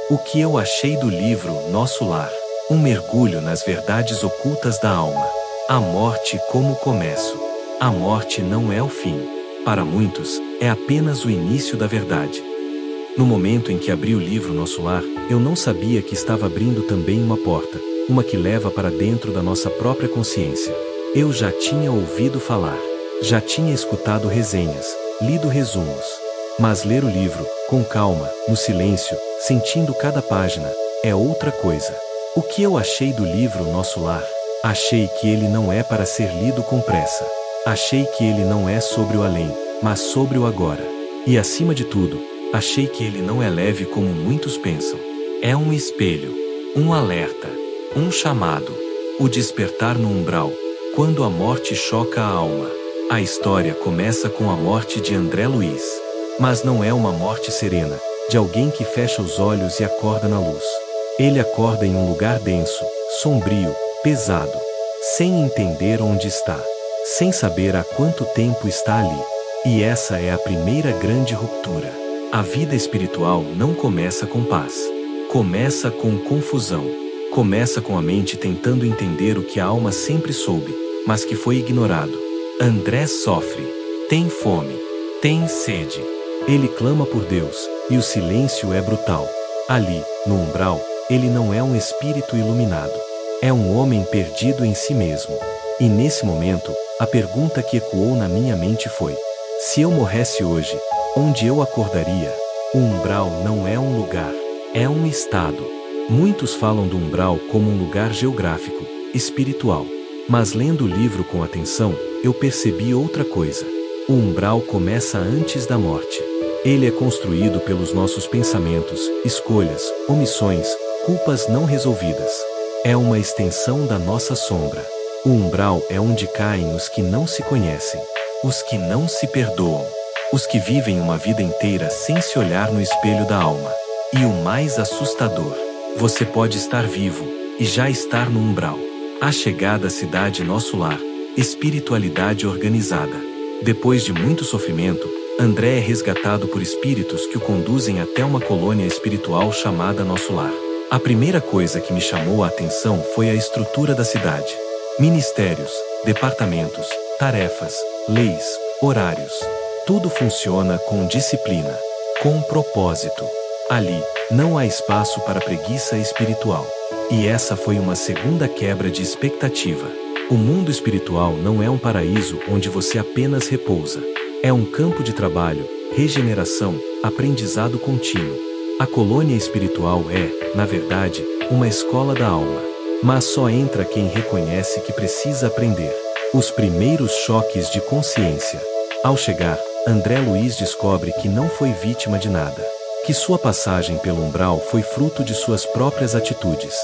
O que eu achei do livro Nosso Lar. Um mergulho nas verdades ocultas da alma. A morte como começo. A morte não é o fim. Para muitos, é apenas o início da verdade. No momento em que abri o livro Nosso Lar, eu não sabia que estava abrindo também uma porta, uma que leva para dentro da nossa própria consciência. Eu já tinha ouvido falar, já tinha escutado resenhas, lido resumos. Mas ler o livro, com calma, no silêncio, sentindo cada página, é outra coisa. O que eu achei do livro Nosso Lar? Achei que ele não é para ser lido com pressa. Achei que ele não é sobre o além, mas sobre o agora. E acima de tudo, achei que ele não é leve como muitos pensam. É um espelho, um alerta, um chamado, o despertar no umbral, quando a morte choca a alma. A história começa com a morte de André Luiz. Mas não é uma morte serena, de alguém que fecha os olhos e acorda na luz. Ele acorda em um lugar denso, sombrio, pesado, sem entender onde está, sem saber há quanto tempo está ali. E essa é a primeira grande ruptura. A vida espiritual não começa com paz. Começa com confusão. Começa com a mente tentando entender o que a alma sempre soube, mas que foi ignorado. André sofre, tem fome, tem sede. Ele clama por Deus, e o silêncio é brutal. Ali, no umbral, ele não é um espírito iluminado. É um homem perdido em si mesmo. E nesse momento, a pergunta que ecoou na minha mente foi: se eu morresse hoje, onde eu acordaria? O umbral não é um lugar, é um estado. Muitos falam do umbral como um lugar geográfico, espiritual. Mas lendo o livro com atenção, eu percebi outra coisa. O umbral começa antes da morte. Ele é construído pelos nossos pensamentos, escolhas, omissões, culpas não resolvidas. É uma extensão da nossa sombra. O umbral é onde caem os que não se conhecem, os que não se perdoam, os que vivem uma vida inteira sem se olhar no espelho da alma. E o mais assustador, você pode estar vivo e já estar no umbral. A chegada à cidade Nosso Lar, espiritualidade organizada. Depois de muito sofrimento, André é resgatado por espíritos que o conduzem até uma colônia espiritual chamada Nosso Lar. A primeira coisa que me chamou a atenção foi a estrutura da cidade. Ministérios, departamentos, tarefas, leis, horários. Tudo funciona com disciplina, com propósito. Ali, não há espaço para preguiça espiritual. E essa foi uma segunda quebra de expectativa. O mundo espiritual não é um paraíso onde você apenas repousa. É um campo de trabalho, regeneração, aprendizado contínuo. A colônia espiritual é, na verdade, uma escola da alma. Mas só entra quem reconhece que precisa aprender. Os primeiros choques de consciência. Ao chegar, André Luiz descobre que não foi vítima de nada. Que sua passagem pelo umbral foi fruto de suas próprias atitudes.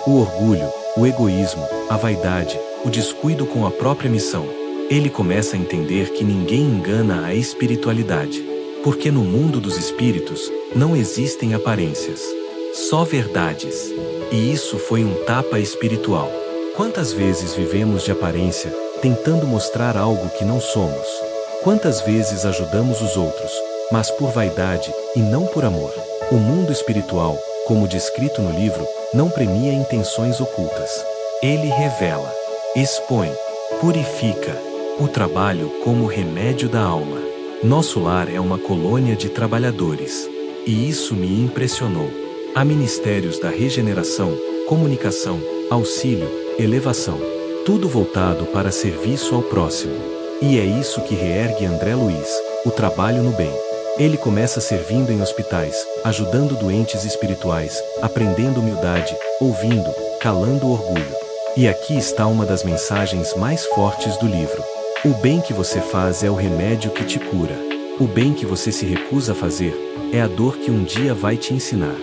O orgulho, o egoísmo, a vaidade, o descuido com a própria missão. Ele começa a entender que ninguém engana a espiritualidade. Porque no mundo dos espíritos, não existem aparências. Só verdades. E isso foi um tapa espiritual. Quantas vezes vivemos de aparência, tentando mostrar algo que não somos? Quantas vezes ajudamos os outros, mas por vaidade e não por amor? O mundo espiritual, como descrito no livro, não premia intenções ocultas. Ele revela, expõe, purifica. O trabalho como remédio da alma. Nosso Lar é uma colônia de trabalhadores. E isso me impressionou. Há ministérios da regeneração, comunicação, auxílio, elevação. Tudo voltado para serviço ao próximo. E é isso que reergue André Luiz, o trabalho no bem. Ele começa servindo em hospitais, ajudando doentes espirituais, aprendendo humildade, ouvindo, calando o orgulho. E aqui está uma das mensagens mais fortes do livro. O bem que você faz é o remédio que te cura. O bem que você se recusa a fazer é a dor que um dia vai te ensinar.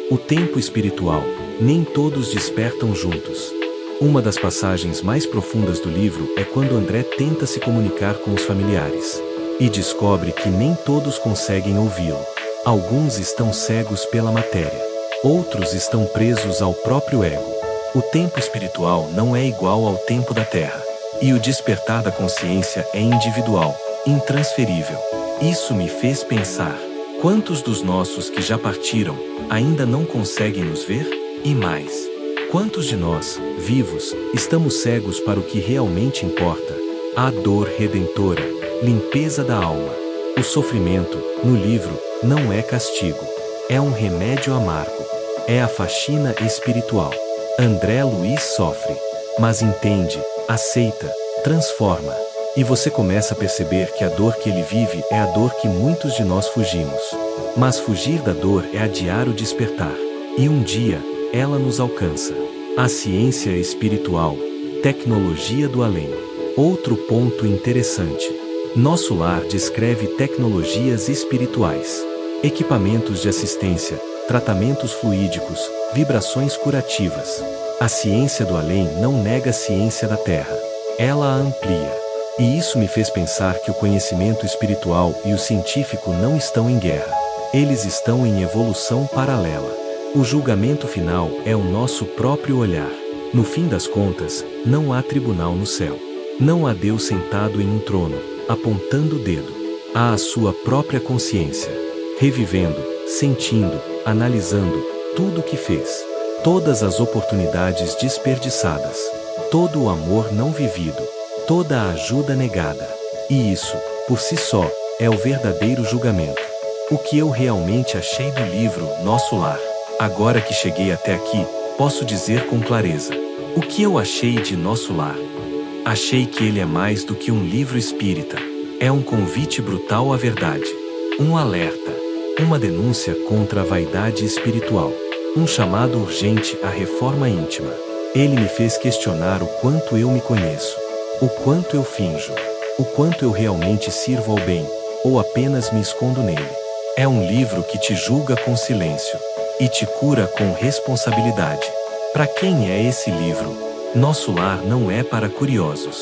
O tempo espiritual, nem todos despertam juntos. Uma das passagens mais profundas do livro é quando André tenta se comunicar com os familiares. E descobre que nem todos conseguem ouvi-lo. Alguns estão cegos pela matéria. Outros estão presos ao próprio ego. O tempo espiritual não é igual ao tempo da Terra. E o despertar da consciência é individual, intransferível. Isso me fez pensar: quantos dos nossos que já partiram ainda não conseguem nos ver? E mais, quantos de nós, vivos, estamos cegos para o que realmente importa? A dor redentora, limpeza da alma. O sofrimento, no livro, não é castigo. É um remédio amargo. É a faxina espiritual. André Luiz sofre, mas entende, aceita, transforma. E você começa a perceber que a dor que ele vive é a dor que muitos de nós fugimos. Mas fugir da dor é adiar o despertar. E um dia, ela nos alcança. A ciência espiritual, tecnologia do além. Outro ponto interessante. Nosso Lar descreve tecnologias espirituais. Equipamentos de assistência, tratamentos fluídicos, vibrações curativas. A ciência do além não nega a ciência da Terra. Ela a amplia. E isso me fez pensar que o conhecimento espiritual e o científico não estão em guerra. Eles estão em evolução paralela. O julgamento final é o nosso próprio olhar. No fim das contas, não há tribunal no céu. Não há Deus sentado em um trono, apontando o dedo. Há a sua própria consciência, revivendo, sentindo, analisando tudo o que fez. Todas as oportunidades desperdiçadas. Todo o amor não vivido. Toda a ajuda negada. E isso, por si só, é o verdadeiro julgamento. O que eu realmente achei do livro Nosso Lar. Agora que cheguei até aqui, posso dizer com clareza. O que eu achei de Nosso Lar? Achei que ele é mais do que um livro espírita. É um convite brutal à verdade. Um alerta. Uma denúncia contra a vaidade espiritual. Um chamado urgente à reforma íntima. Ele me fez questionar o quanto eu me conheço. O quanto eu finjo. O quanto eu realmente sirvo ao bem, ou apenas me escondo nele. É um livro que te julga com silêncio. E te cura com responsabilidade. Para quem é esse livro? Nosso Lar não é para curiosos.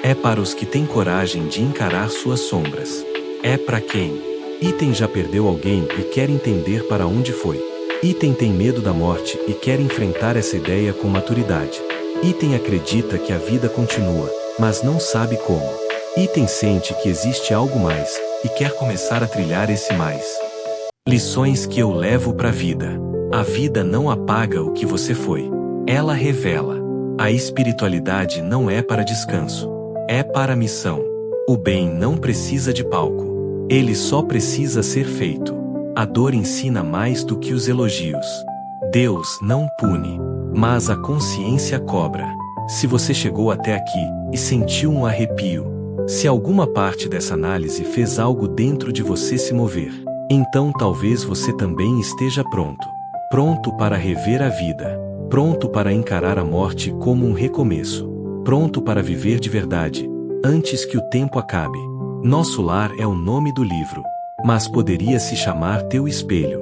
É para os que têm coragem de encarar suas sombras. É para quem? Item já perdeu alguém e quer entender para onde foi. Item tem medo da morte e quer enfrentar essa ideia com maturidade. Item acredita que a vida continua, mas não sabe como. Item sente que existe algo mais e quer começar a trilhar esse mais. Lições que eu levo para a vida. A vida não apaga o que você foi. Ela revela. A espiritualidade não é para descanso. É para missão. O bem não precisa de palco. Ele só precisa ser feito. A dor ensina mais do que os elogios. Deus não pune, mas a consciência cobra. Se você chegou até aqui e sentiu um arrepio, se alguma parte dessa análise fez algo dentro de você se mover, então talvez você também esteja pronto. Pronto para rever a vida. Pronto para encarar a morte como um recomeço. Pronto para viver de verdade, antes que o tempo acabe. Nosso Lar é o nome do livro, mas poderia se chamar Teu Espelho.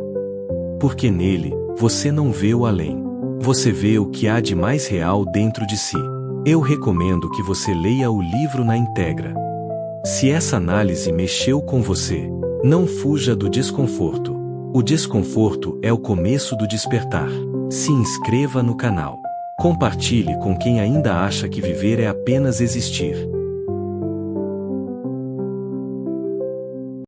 Porque nele, você não vê o além. Você vê o que há de mais real dentro de si. Eu recomendo que você leia o livro na íntegra. Se essa análise mexeu com você, não fuja do desconforto. O desconforto é o começo do despertar. Se inscreva no canal. Compartilhe com quem ainda acha que viver é apenas existir.